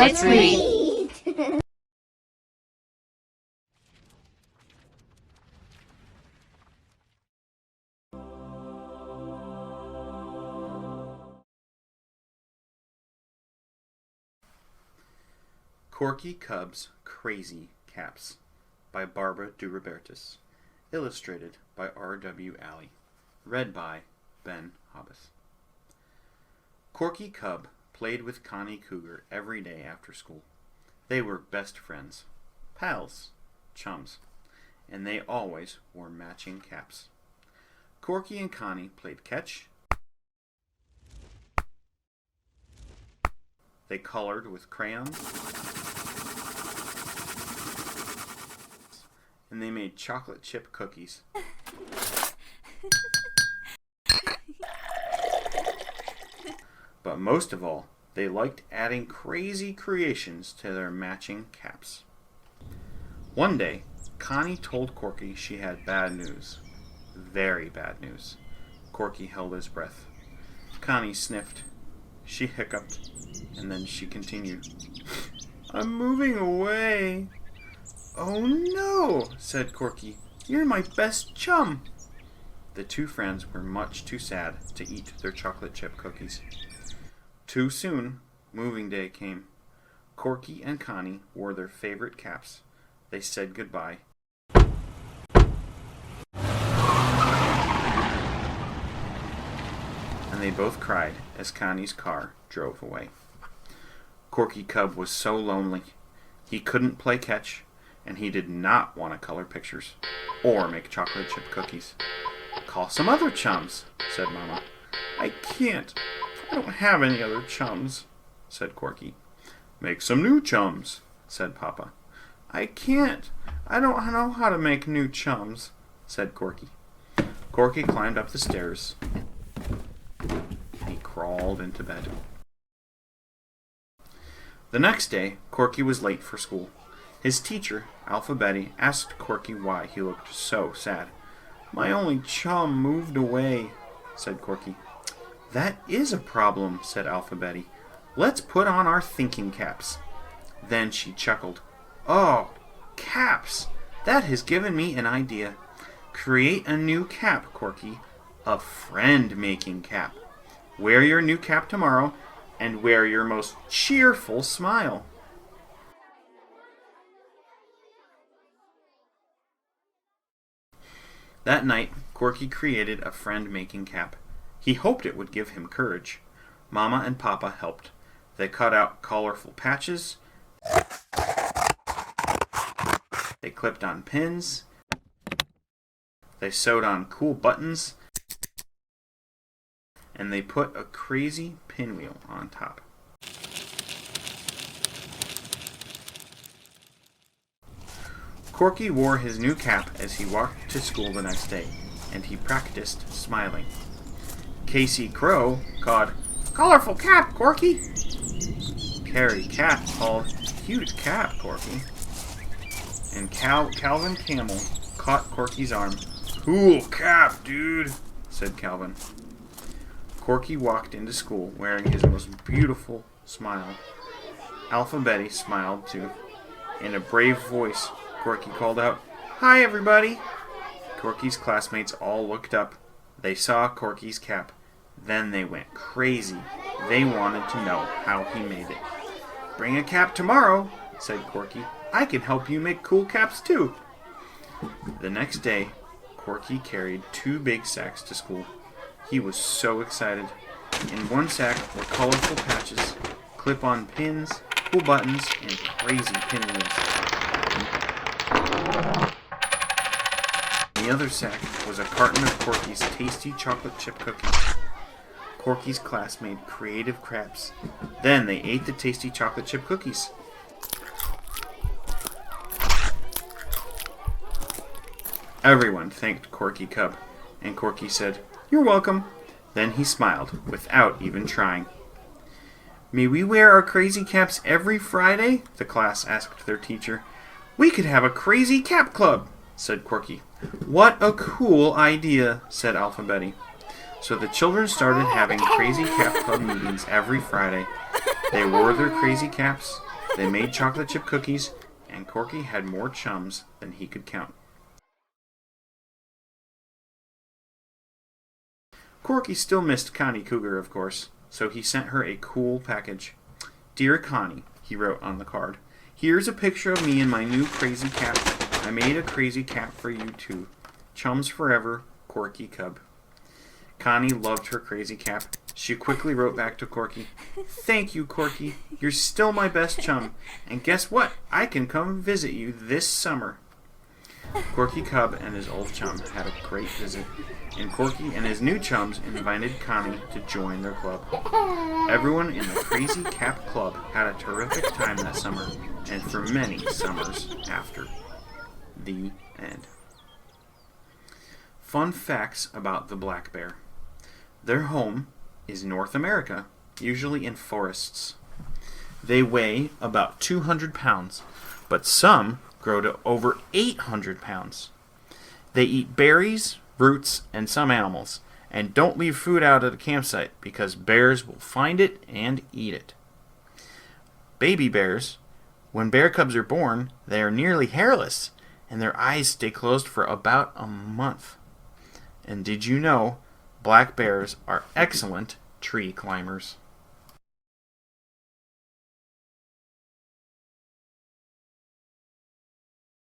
Let's read. Corkie Cubs Crazy Caps by Barbara DeRubertis. Illustrated by R.W. Alley. Read by Ben Hobbs. Corkie Cub played with Connie Cougar every day after school. They were best friends, pals, chums, and they always wore matching caps. Corky and Connie played catch. They colored with crayons. And they made chocolate chip cookies. But most of all, they liked adding crazy creations to their matching caps. One day, Connie told Corky she had bad news. Very bad news. Corky held his breath. Connie sniffed. She hiccuped, and then she continued. "I'm moving away." "Oh no," said Corky. "You're my best chum." The two friends were much too sad to eat their chocolate chip cookies. Too soon, moving day came. Corky and Connie wore their favorite caps. They said goodbye. And they both cried as Connie's car drove away. Corkie Cub was so lonely. He couldn't play catch, and he did not want to color pictures or make chocolate chip cookies. "Call some other chums," said Mama. "I can't. I don't have any other chums," said Corky. "Make some new chums," said Papa. "I can't. I don't know how to make new chums," said Corky. Corky climbed up the stairs. He crawled into bed. The next day, Corky was late for school. His teacher, Alphabetty, asked Corky why he looked so sad. "My only chum moved away," said Corky. "That is a problem," said Alphabetty. "Let's put on our thinking caps." Then she chuckled. "Oh, caps! That has given me an idea. Create a new cap, Corky. A friend-making cap. Wear your new cap tomorrow, and wear your most cheerful smile." That night, Corky created a friend-making cap. He hoped it would give him courage. Mama and Papa helped. They cut out colorful patches. They clipped on pins. They sewed on cool buttons. And they put a crazy pinwheel on top. Corky wore his new cap as he walked to school the next day, and he practiced smiling. Casey Crow called, "Colorful cap, Corky!" Carrie Cat called, "Cute cap, Corky!" And Calvin Camel caught Corky's arm. "Cool cap, dude," said Calvin. Corky walked into school wearing his most beautiful smile. Alphabetty smiled too. In a brave voice, Corky called out, "Hi, everybody!" Corky's classmates all looked up. They saw Corky's cap. Then they went crazy. They wanted to know how he made it. "Bring a cap tomorrow," said Corky. "I can help you make cool caps too." The next day, Corky carried 2 big sacks to school. He was so excited. In one sack were colorful patches, clip-on pins, cool buttons, and crazy pinwheels. In the other sack was a carton of Corky's tasty chocolate chip cookies. Corky's class made creative crafts. Then they ate the tasty chocolate chip cookies. Everyone thanked Corkie Cub, and Corky said, "You're welcome." Then he smiled, without even trying. "May we wear our crazy caps every Friday?" the class asked their teacher. "We could have a crazy cap club," said Corky. "What a cool idea," said Alphabetty. So the children started having crazy cap club meetings every Friday. They wore their crazy caps, They made chocolate chip cookies, and Corky had more chums than he could count. Corky still missed Connie Cougar, of course, so he sent her a cool package. "Dear Connie," he wrote on the card, "here's a picture of me in my new crazy cap. I made a crazy cap for you too. Chums forever, Corkie Cub." Connie loved her crazy cap. She quickly wrote back to Corky, "Thank you, Corky. You're still my best chum. And guess what? I can come visit you this summer." Corky Cub and his old chum had a great visit, and Corky and his new chums invited Connie to join their club. Everyone in the Crazy Cap Club had a terrific time that summer, and for many summers after. The end. Fun facts about the black bear. Their home is North America, usually in forests. They weigh about 200 pounds, but some grow to over 800 pounds. They eat berries, roots, and some animals, and don't leave food out at a campsite because bears will find it and eat it. Baby bears, when bear cubs are born, they are nearly hairless, and their eyes stay closed for about a month. And did you know black bears are excellent tree climbers?